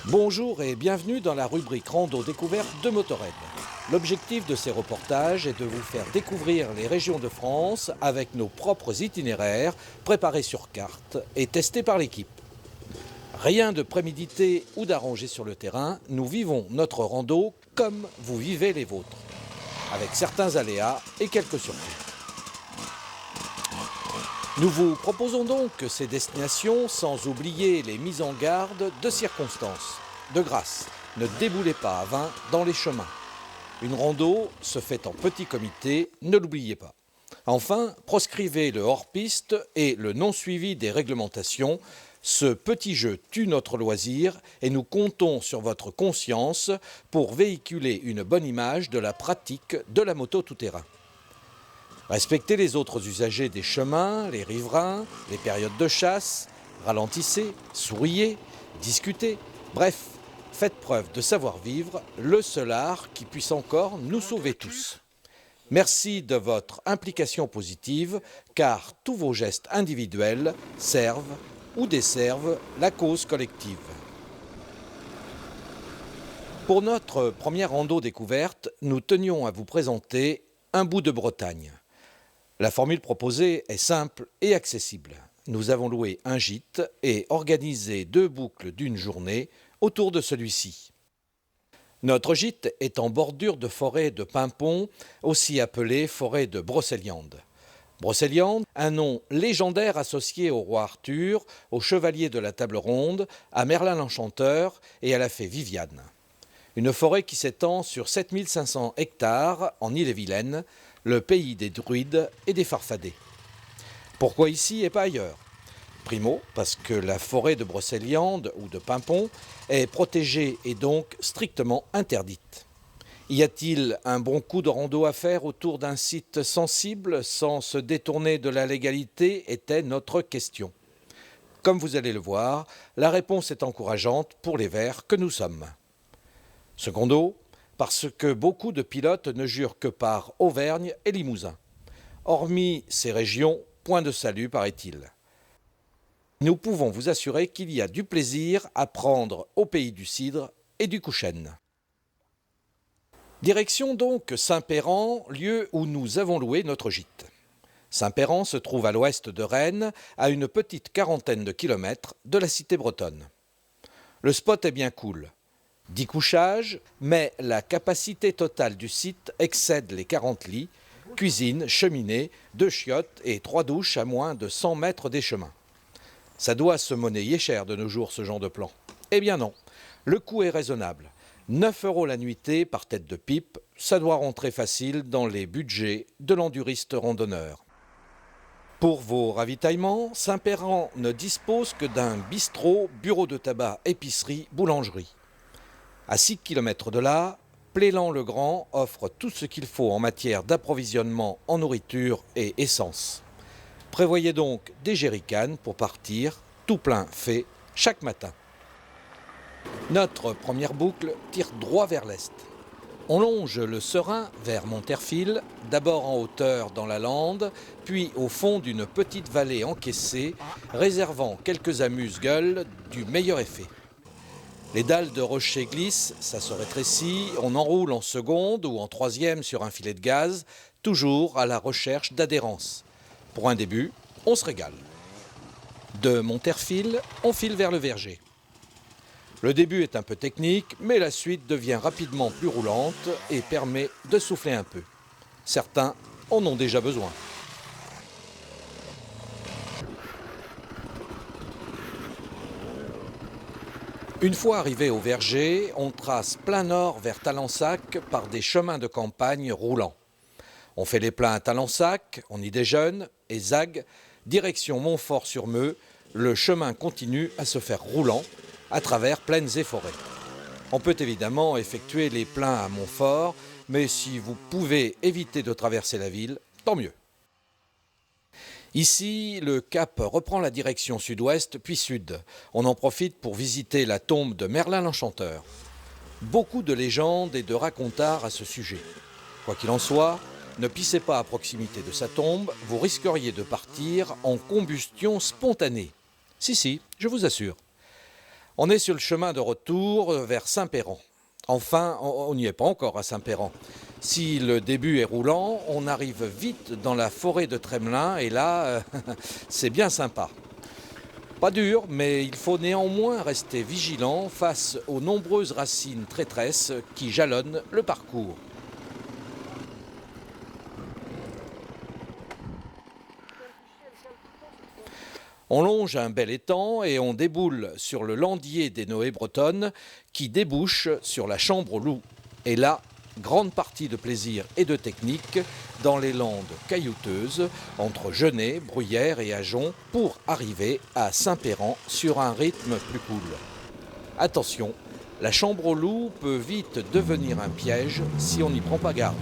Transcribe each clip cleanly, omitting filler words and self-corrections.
Bonjour et bienvenue dans la rubrique Rando Découverte de Motorhead. L'objectif de ces reportages est de vous faire découvrir les régions de France avec nos propres itinéraires préparés sur carte et testés par l'équipe. Rien de prémédité ou d'arrangé sur le terrain, nous vivons notre rando comme vous vivez les vôtres, avec certains aléas et quelques surprises. Nous vous proposons donc ces destinations sans oublier les mises en garde de circonstances. De grâce, ne déboulez pas à 20 dans les chemins. Une rando se fait en petit comité, ne l'oubliez pas. Enfin, proscrivez le hors-piste et le non-suivi des réglementations. Ce petit jeu tue notre loisir et nous comptons sur votre conscience pour véhiculer une bonne image de la pratique de la moto tout-terrain. Respectez les autres usagers des chemins, les riverains, les périodes de chasse, ralentissez, souriez, discutez, bref, faites preuve de savoir-vivre, le seul art qui puisse encore nous sauver tous. Merci de votre implication positive, car tous vos gestes individuels servent ou desservent la cause collective. Pour notre première rando découverte, nous tenions à vous présenter un bout de Bretagne. La formule proposée est simple et accessible. Nous avons loué un gîte et organisé 2 boucles d'une journée autour de celui-ci. Notre gîte est en bordure de forêt de Pimpon, aussi appelée forêt de Brocéliande. Brocéliande, un nom légendaire associé au roi Arthur, au chevalier de la table ronde, à Merlin l'Enchanteur et à la fée Viviane. Une forêt qui s'étend sur 7500 hectares en Ille-et-Vilaine, le pays des druides et des farfadets. Pourquoi ici et pas ailleurs ? Primo, parce que la forêt de Brocéliande ou de Pimpon est protégée et donc strictement interdite. Y a-t-il un bon coup de rando à faire autour d'un site sensible sans se détourner de la légalité était notre question. Comme vous allez le voir, la réponse est encourageante pour les verts que nous sommes. Secondo, parce que beaucoup de pilotes ne jurent que par Auvergne et Limousin. Hormis ces régions, point de salut paraît-il. Nous pouvons vous assurer qu'il y a du plaisir à prendre au pays du cidre et du Couchène. Direction donc Saint-Péran, lieu où nous avons loué notre gîte. Saint-Péran se trouve à l'ouest de Rennes, à une petite quarantaine de kilomètres de la cité bretonne. Le spot est bien cool. 10 couchages, mais la capacité totale du site excède les 40 lits, cuisine, cheminée, 2 chiottes et 3 douches à moins de 100 mètres des chemins. Ça doit se monnayer cher de nos jours, ce genre de plan. Eh bien non, le coût est raisonnable. 9 € la nuitée par tête de pipe, ça doit rentrer facile dans les budgets de l'enduriste randonneur. Pour vos ravitaillements, Saint-Péran ne dispose que d'un bistrot, bureau de tabac, épicerie, boulangerie. À 6 km de là, Plélan-le-Grand offre tout ce qu'il faut en matière d'approvisionnement en nourriture et essence. Prévoyez donc des jerrycans pour partir, tout plein fait, chaque matin. Notre première boucle tire droit vers l'est. On longe le Serein vers Monterfil, d'abord en hauteur dans la lande, puis au fond d'une petite vallée encaissée, réservant quelques amuse-gueules du meilleur effet. Les dalles de rocher glissent, ça se rétrécit, on enroule en seconde ou en troisième sur un filet de gaz, toujours à la recherche d'adhérence. Pour un début, on se régale. De Monterfil, on file vers le Verger. Le début est un peu technique, mais la suite devient rapidement plus roulante et permet de souffler un peu. Certains en ont déjà besoin. Une fois arrivé au Verger, on trace plein nord vers Talensac par des chemins de campagne roulants. On fait les pleins à Talensac, on y déjeune et zag, direction Montfort-sur-Meux, le chemin continue à se faire roulant à travers plaines et forêts. On peut évidemment effectuer les pleins à Montfort, mais si vous pouvez éviter de traverser la ville, tant mieux. Ici, le cap reprend la direction sud-ouest puis sud. On en profite pour visiter la tombe de Merlin l'Enchanteur. Beaucoup de légendes et de racontards à ce sujet. Quoi qu'il en soit, ne pissez pas à proximité de sa tombe, vous risqueriez de partir en combustion spontanée. Si, je vous assure. On est sur le chemin de retour vers Saint-Péran. Enfin, on n'y est pas encore à Saint-Péran. Si le début est roulant, on arrive vite dans la forêt de Tremelin et là, c'est bien sympa. Pas dur, mais il faut néanmoins rester vigilant face aux nombreuses racines traîtresses qui jalonnent le parcours. On longe un bel étang et on déboule sur le landier des Noé bretonnes qui débouche sur la Chambre aux loups. Et là, grande partie de plaisir et de technique dans les landes caillouteuses entre Genêt, Bruyères et Ajon pour arriver à Saint-Péran sur un rythme plus cool. Attention, la Chambre aux loups peut vite devenir un piège si on n'y prend pas garde.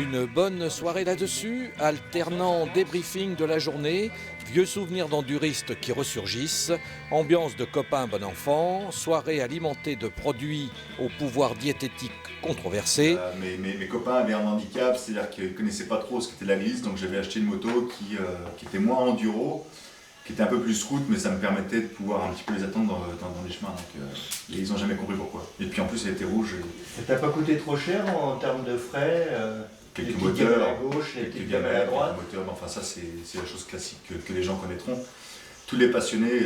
Une bonne soirée là-dessus, alternant débriefing de la journée, vieux souvenirs d'enduristes qui ressurgissent, ambiance de copains bon enfant, soirée alimentée de produits au pouvoir diététique controversé. Mes copains avaient un handicap, c'est-à-dire qu'ils ne connaissaient pas trop ce qu'était la glisse, donc j'avais acheté une moto qui était moins enduro, qui était un peu plus route, mais ça me permettait de pouvoir un petit peu les attendre dans les chemins. Donc, et ils n'ont jamais compris pourquoi. Et puis en plus, elle était rouge. Ça t'a pas coûté trop cher en termes de frais Quelques les petites moteurs, gamelles à gauche, les petites gamelles à droite. moteurs, mais enfin ça c'est la chose classique que les gens connaîtront. Tous les passionnés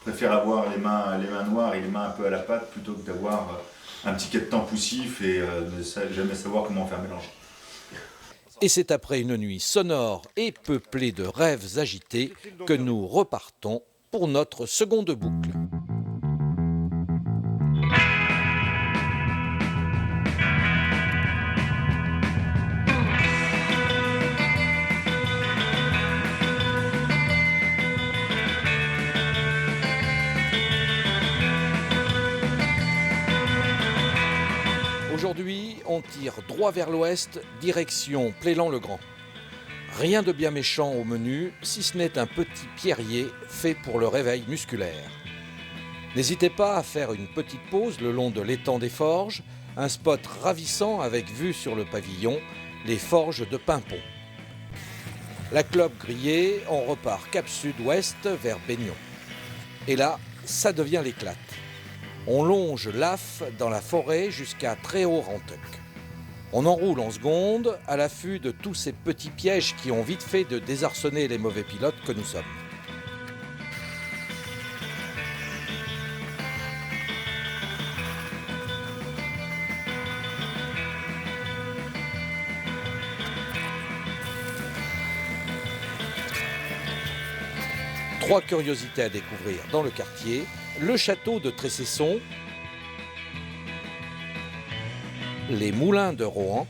préfèrent avoir les mains noires et les mains un peu à la pâte plutôt que d'avoir un petit quai de temps poussif et ne jamais savoir comment faire mélanger. Et c'est après une nuit sonore et peuplée de rêves agités que nous repartons pour notre seconde boucle. Aujourd'hui, on tire droit vers l'ouest, direction Plélan-le-Grand. Rien de bien méchant au menu, si ce n'est un petit pierrier fait pour le réveil musculaire. N'hésitez pas à faire une petite pause le long de l'étang des Forges, un spot ravissant avec vue sur le pavillon, les Forges de Pimpon. La clope grillée, on repart cap sud-ouest vers Baignon. Et là, ça devient l'éclate. On longe l'Af dans la forêt jusqu'à Tréhaut-Rantec. On enroule en seconde à l'affût de tous ces petits pièges qui ont vite fait de désarçonner les mauvais pilotes que nous sommes. Trois curiosités à découvrir dans le quartier. Le château de Trécesson, les moulins de Rohan,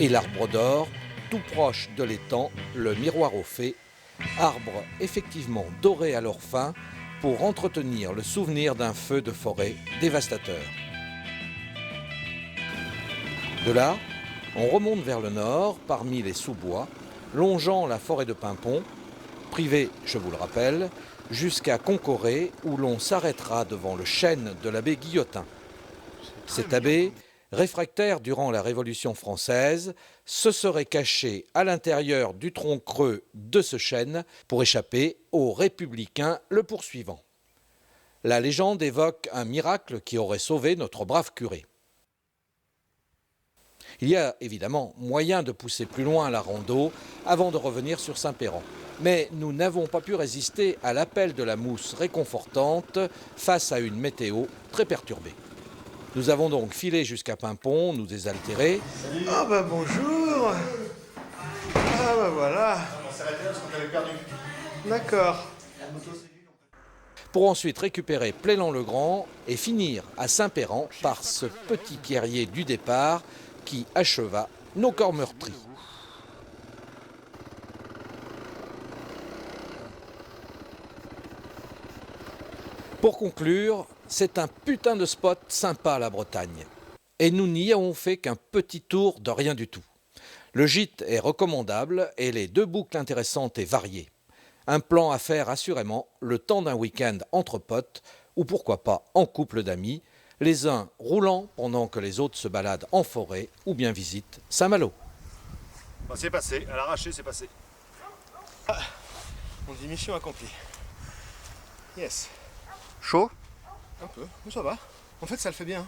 et l'arbre d'or, tout proche de l'étang, le miroir aux fées, arbre effectivement doré à leur fin pour entretenir le souvenir d'un feu de forêt dévastateur. De là, on remonte vers le nord, parmi les sous-bois, longeant la forêt de Pimpon, privée, je vous le rappelle, jusqu'à Concoré, où l'on s'arrêtera devant le chêne de l'abbé Guillotin. Cet abbé, réfractaire durant la Révolution française, se serait caché à l'intérieur du tronc creux de ce chêne pour échapper aux républicains le poursuivant. La légende évoque un miracle qui aurait sauvé notre brave curé. Il y a évidemment moyen de pousser plus loin la rando avant de revenir sur Saint-Péran. Mais nous n'avons pas pu résister à l'appel de la mousse réconfortante face à une météo très perturbée. Nous avons donc filé jusqu'à Paimpont, nous désaltérer. Ah bah bonjour. Ah bah voilà. On s'est arrêté là parce qu'on t'avait perdu. D'accord. Pour ensuite récupérer Plélan-le-Grand et finir à Saint-Péran par ce petit pierrier du départ qui acheva nos corps meurtris. Pour conclure, c'est un putain de spot sympa la Bretagne. Et nous n'y avons fait qu'un petit tour de rien du tout. Le gîte est recommandable et les 2 boucles intéressantes et variées. Un plan à faire assurément le temps d'un week-end entre potes ou pourquoi pas en couple d'amis, les uns roulant pendant que les autres se baladent en forêt ou bien visitent Saint-Malo. Bon, c'est passé, à l'arraché c'est passé. On dit mission accomplie. Yes. Chaud? Un peu, mais ça va. En fait, ça le fait bien.